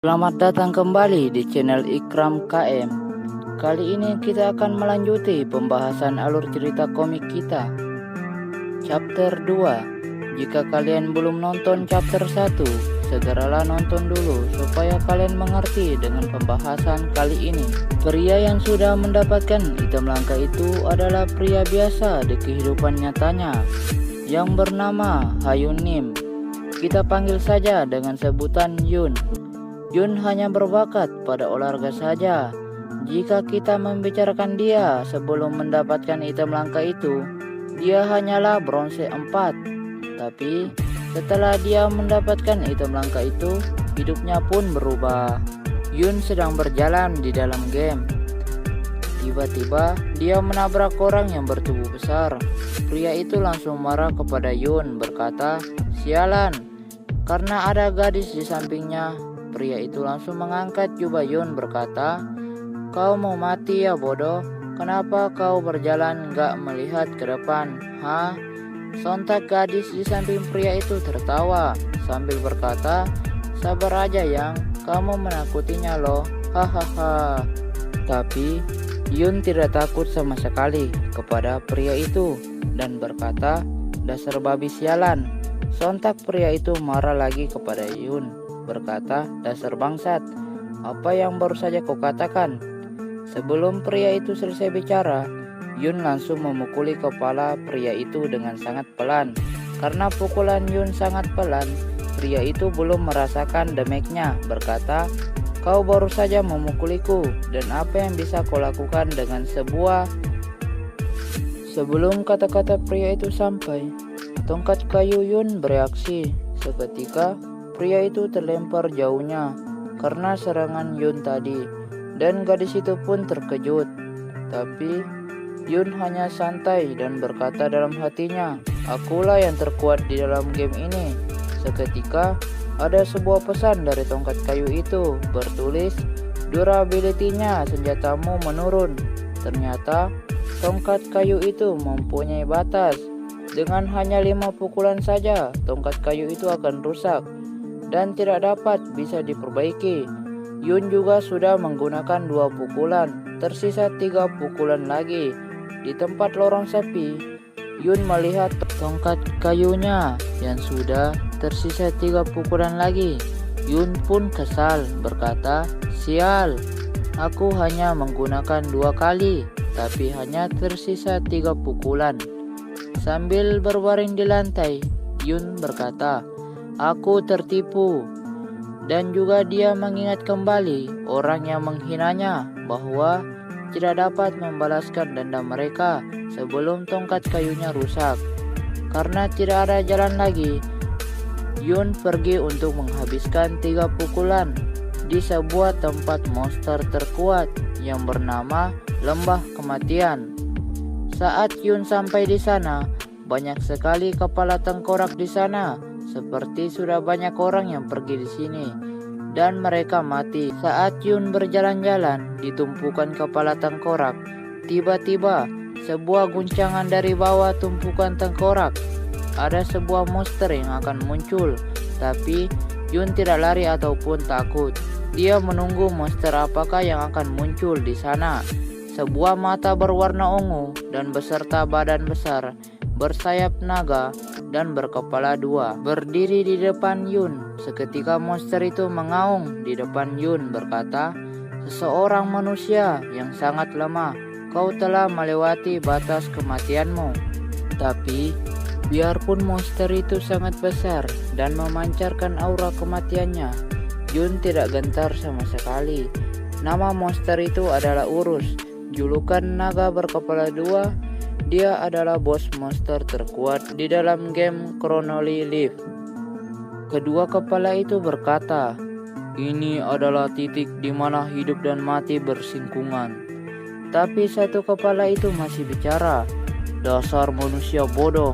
Selamat datang kembali di channel Ikram KM. Kali ini kita akan melanjuti pembahasan alur cerita komik kita. Chapter 2. Jika kalian belum nonton chapter 1, segeralah nonton dulu supaya kalian mengerti dengan pembahasan kali ini. Pria yang sudah mendapatkan item langka itu adalah pria biasa di kehidupan nyatanya yang bernama Hayun Nim. Kita panggil saja dengan sebutan Yun. Yun hanya berbakat pada olahraga saja. Jika kita membicarakan dia sebelum mendapatkan item langka itu, dia hanyalah bronze 4. Tapi setelah dia mendapatkan item langka itu, hidupnya pun berubah. Yun sedang berjalan di dalam game. Tiba-tiba dia menabrak orang yang bertubuh besar. Pria itu langsung marah kepada Yun, berkata, "Sialan," karena ada gadis di sampingnya. Pria itu langsung mengangkat jubah Yun, berkata, "Kau mau mati ya bodoh? Kenapa kau berjalan gak melihat ke depan? Hah?" Sontak gadis di samping pria itu tertawa sambil berkata, "Sabar aja yang, kamu menakutinya loh, hahaha." Tapi Yun tidak takut sama sekali kepada pria itu dan berkata, "Dasar babi sialan." Sontak pria itu marah lagi kepada Yun, berkata, "Dasar bangsat, apa yang baru saja kau katakan?" Sebelum pria itu selesai bicara, Yun langsung memukuli kepala pria itu dengan sangat pelan. Karena pukulan Yun sangat pelan, pria itu belum merasakan damage-nya, berkata, "Kau baru saja memukuliku, dan apa yang bisa kau lakukan dengan sebuah..." Sebelum kata-kata pria itu sampai, tongkat kayu Yun bereaksi. Seketika pria itu terlempar jauhnya karena serangan Yun tadi, dan gadis itu pun terkejut. Tapi Yun hanya santai dan berkata dalam hatinya, "Akulah yang terkuat di dalam game ini." Seketika ada sebuah pesan dari tongkat kayu itu, bertulis, "Durability-nya senjatamu menurun." Ternyata tongkat kayu itu mempunyai batas. Dengan hanya 5 pukulan saja, tongkat kayu itu akan rusak dan tidak dapat bisa diperbaiki. Yun juga sudah menggunakan 2 pukulan, tersisa 3 pukulan lagi. Di tempat lorong sepi, Yun melihat tongkat kayunya yang sudah tersisa 3 pukulan lagi. Yun pun kesal, berkata, "Sial, aku hanya menggunakan 2 kali, tapi hanya tersisa 3 pukulan." Sambil berbaring di lantai, Yun berkata, "Aku tertipu." Dan juga dia mengingat kembali orang yang menghinanya bahwa tidak dapat membalaskan dendam mereka sebelum tongkat kayunya rusak. Karena tidak ada jalan lagi, Yun pergi untuk menghabiskan 3 pukulan di sebuah tempat monster terkuat yang bernama Lembah Kematian. Saat Yun sampai di sana, banyak sekali kepala tengkorak di sana. Seperti sudah banyak orang yang pergi di sini dan mereka mati. Saat Yun berjalan-jalan di tumpukan kepala tengkorak, tiba-tiba sebuah guncangan dari bawah tumpukan tengkorak. Ada sebuah monster yang akan muncul, tapi Yun tidak lari ataupun takut. Dia menunggu monster apakah yang akan muncul di sana. Sebuah mata berwarna ungu dan beserta badan besar, bersayap naga dan berkepala 2, berdiri di depan Yun. Seketika monster itu mengaung di depan Yun, berkata, "Seseorang manusia yang sangat lemah, kau telah melewati batas kematianmu." Tapi biarpun monster itu sangat besar dan memancarkan aura kematiannya, Yun tidak gentar sama sekali. Nama monster itu adalah Urus, julukan naga berkepala 2. Dia adalah bos monster terkuat di dalam game Chronoli Live. Kedua kepala itu berkata, "Ini adalah titik di mana hidup dan mati bersinggungan." Tapi satu kepala itu masih bicara, "Dasar manusia bodoh,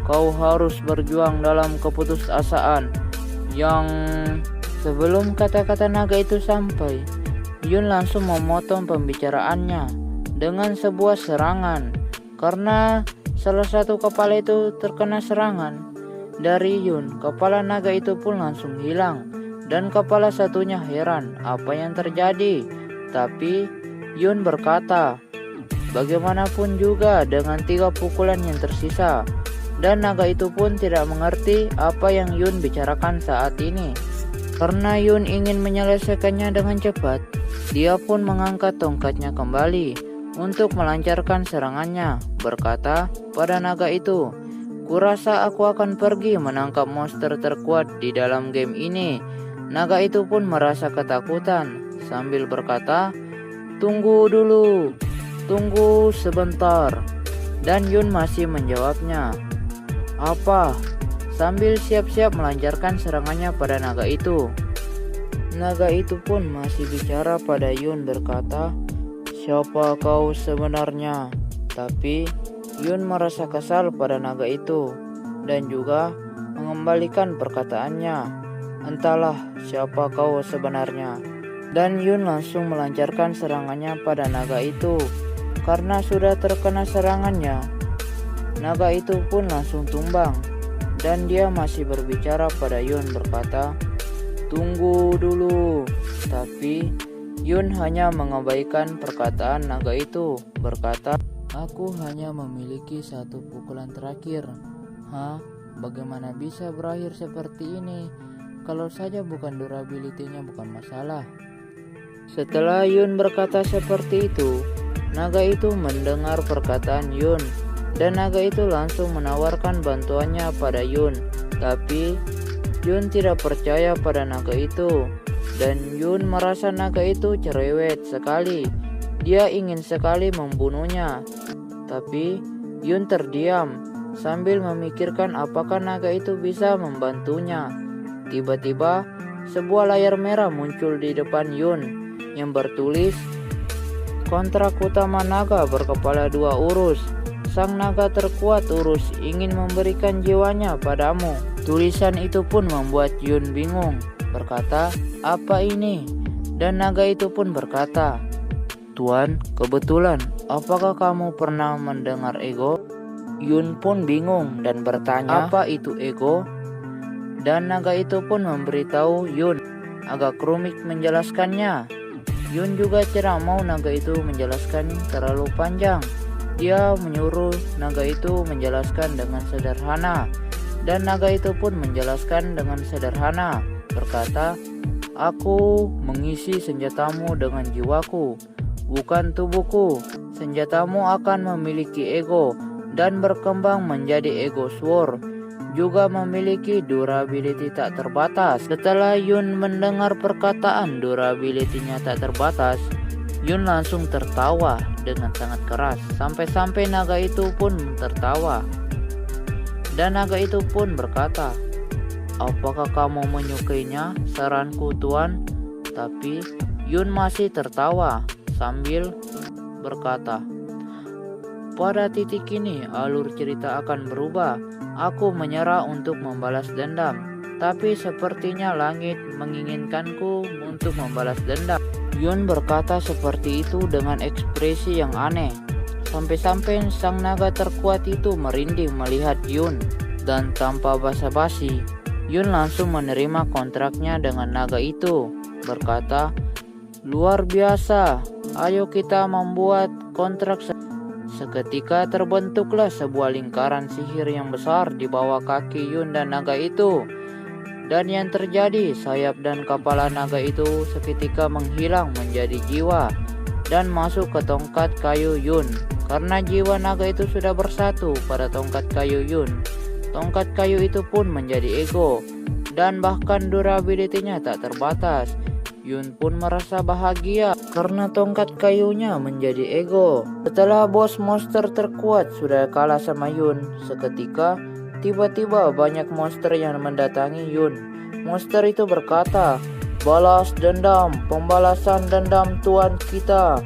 kau harus berjuang dalam keputusasaan yang..." Sebelum kata-kata naga itu sampai, Yun langsung memotong pembicaraannya dengan sebuah serangan. Karena salah satu kepala itu terkena serangan dari Yun, kepala naga itu pun langsung hilang dan kepala satunya heran apa yang terjadi. Tapi Yun berkata, bagaimanapun juga dengan 3 pukulan yang tersisa. Dan naga itu pun tidak mengerti apa yang Yun bicarakan saat ini. Karena Yun ingin menyelesaikannya dengan cepat, dia pun mengangkat tongkatnya kembali untuk melancarkan serangannya, berkata pada naga itu, kurasa aku akan pergi menangkap monster terkuat di dalam game ini. Naga itu pun merasa ketakutan sambil berkata, tunggu dulu, tunggu sebentar. Dan Yun masih menjawabnya, apa? Sambil siap-siap melancarkan serangannya pada naga itu. Naga itu pun masih bicara pada Yun berkata, siapa kau sebenarnya? Tapi Yun merasa kesal pada naga itu dan juga mengembalikan perkataannya, entahlah siapa kau sebenarnya. Dan Yun langsung melancarkan serangannya pada naga itu. Karena sudah terkena serangannya, naga itu pun langsung tumbang. Dan dia masih berbicara pada Yun berkata, tunggu dulu. Tapi Yun hanya mengabaikan perkataan naga itu, berkata, aku hanya memiliki 1 pukulan terakhir. Hah? Bagaimana bisa berakhir seperti ini? Kalau saja bukan durability-nya bukan masalah. Setelah Yun berkata seperti itu, naga itu mendengar perkataan Yun. Dan naga itu langsung menawarkan bantuannya pada Yun. Tapi Yun tidak percaya pada naga itu. Dan Yun merasa naga itu cerewet sekali. Dia ingin sekali membunuhnya. Tapi Yun terdiam sambil memikirkan apakah naga itu bisa membantunya. Tiba-tiba sebuah layar merah muncul di depan Yun yang bertulis, kontrak utama naga berkepala 2 urus. Sang naga terkuat urus ingin memberikan jiwanya padamu. Tulisan itu pun membuat Yun bingung, berkata, apa ini? Dan naga itu pun berkata, Tuan, kebetulan, apakah kamu pernah mendengar ego? Yun pun bingung dan bertanya, apa itu ego? Dan naga itu pun memberitahu Yun, agak rumit menjelaskannya. Yun juga tidak mau naga itu menjelaskan terlalu panjang. Dia menyuruh naga itu menjelaskan dengan sederhana. Dan naga itu pun menjelaskan dengan sederhana, berkata, aku mengisi senjatamu dengan jiwaku, bukan tubuhku. Senjatamu akan memiliki ego dan berkembang menjadi ego sword, juga memiliki durability tak terbatas. Setelah Yun mendengar perkataan durability-nya tak terbatas, Yun langsung tertawa dengan sangat keras. Sampai-sampai naga itu pun tertawa. Dan naga itu pun berkata, apakah kamu menyukainya, saranku tuan? Tapi Yun masih tertawa sambil berkata, pada titik ini alur cerita akan berubah. Aku menyerah untuk membalas dendam. Tapi sepertinya langit menginginkanku untuk membalas dendam. Yun berkata seperti itu dengan ekspresi yang aneh. Sampai-sampai sang naga terkuat itu merinding melihat Yun. Dan tanpa basa-basi, Yun langsung menerima kontraknya dengan naga itu, berkata, luar biasa, ayo kita membuat kontrak. Seketika terbentuklah sebuah lingkaran sihir yang besar di bawah kaki Yun dan naga itu. Dan yang terjadi, sayap dan kepala naga itu seketika menghilang menjadi jiwa dan masuk ke tongkat kayu Yun. Karena jiwa naga itu sudah bersatu pada tongkat kayu Yun, tongkat kayu itu pun menjadi ego dan bahkan durability-nya tak terbatas. Yun pun merasa bahagia karena tongkat kayunya menjadi ego. Setelah bos monster terkuat sudah kalah sama Yun, seketika tiba-tiba banyak monster yang mendatangi Yun. Monster itu berkata, balas dendam, pembalasan dendam tuan kita.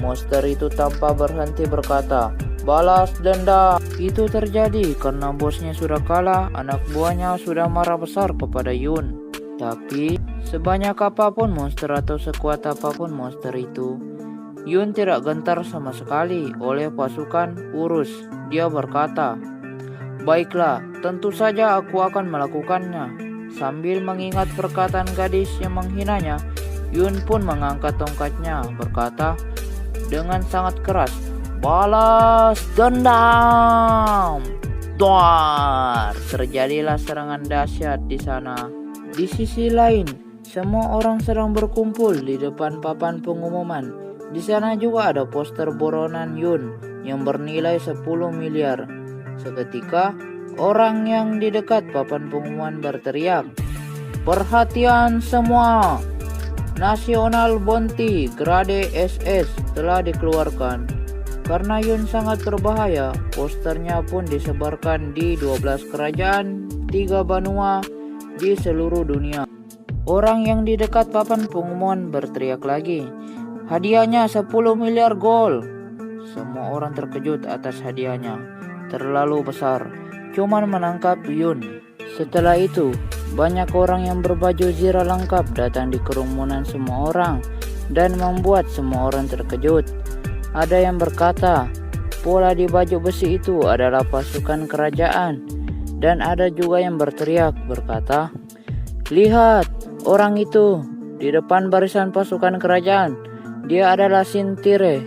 Monster itu tanpa berhenti berkata, balas dendam. Itu terjadi karena bosnya sudah kalah, anak buahnya sudah marah besar kepada Yun. Tapi sebanyak apapun monster atau sekuat apapun monster itu, Yun tidak gentar sama sekali oleh pasukan urus. Dia berkata, baiklah, tentu saja aku akan melakukannya. Sambil mengingat perkataan gadis yang menghinanya, Yun pun mengangkat tongkatnya, berkata dengan sangat keras, "Balas dendam!" Duar! Terjadilah serangan dahsyat di sana. Di sisi lain, semua orang sedang berkumpul di depan papan pengumuman. Di sana juga ada poster buronan Yun yang bernilai 10 miliar. Seketika, orang yang di dekat papan pengumuman berteriak, "Perhatian semua! National Bounty Grade SS telah dikeluarkan." Karena Yun sangat berbahaya, posternya pun disebarkan di 12 kerajaan, 3 benua di seluruh dunia. Orang yang di dekat papan pengumuman berteriak lagi, "Hadiahnya 10 miliar gold." Semua orang terkejut atas hadiahnya, terlalu besar, cuman menangkap Yun. Setelah itu, banyak orang yang berbaju zirah lengkap datang di kerumunan semua orang dan membuat semua orang terkejut. Ada yang berkata, pola di baju besi itu adalah pasukan kerajaan. Dan ada juga yang berteriak berkata, "Lihat, orang itu di depan barisan pasukan kerajaan. Dia adalah Sintire,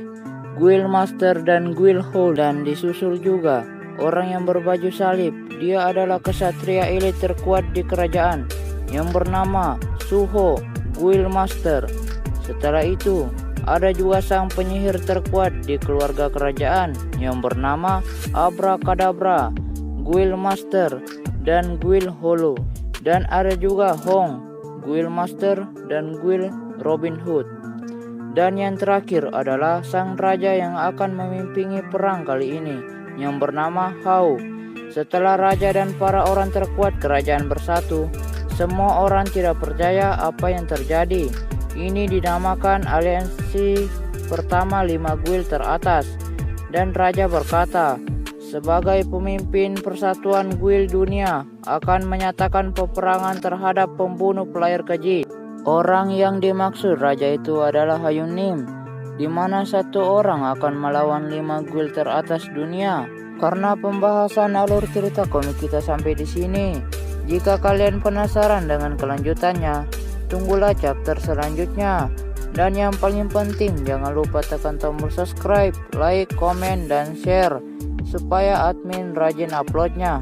Guild Master dan Guild Hall." Dan disusul juga orang yang berbaju salib. Dia adalah kesatria elit terkuat di kerajaan yang bernama Suho, Guild Master. Setelah itu, ada juga sang penyihir terkuat di keluarga kerajaan yang bernama Abracadabra, Guild Master, dan Guild Hollow. Dan ada juga Hong, Guild Master, dan Guild Robin Hood. Dan yang terakhir adalah sang raja yang akan memimpini perang kali ini, yang bernama Hao. Setelah raja dan para orang terkuat kerajaan bersatu, semua orang tidak percaya apa yang terjadi. Ini dinamakan aliansi pertama 5 guild teratas. Dan raja berkata, sebagai pemimpin persatuan guild dunia, akan menyatakan peperangan terhadap pembunuh pelayar keji. Orang yang dimaksud raja itu adalah Hayunim, di mana satu orang akan melawan 5 guild teratas dunia. Karena pembahasan alur cerita komik kita sampai di sini, jika kalian penasaran dengan kelanjutannya, tunggulah chapter selanjutnya. Dan yang paling penting, jangan lupa tekan tombol subscribe, like, komen, dan share supaya admin rajin uploadnya.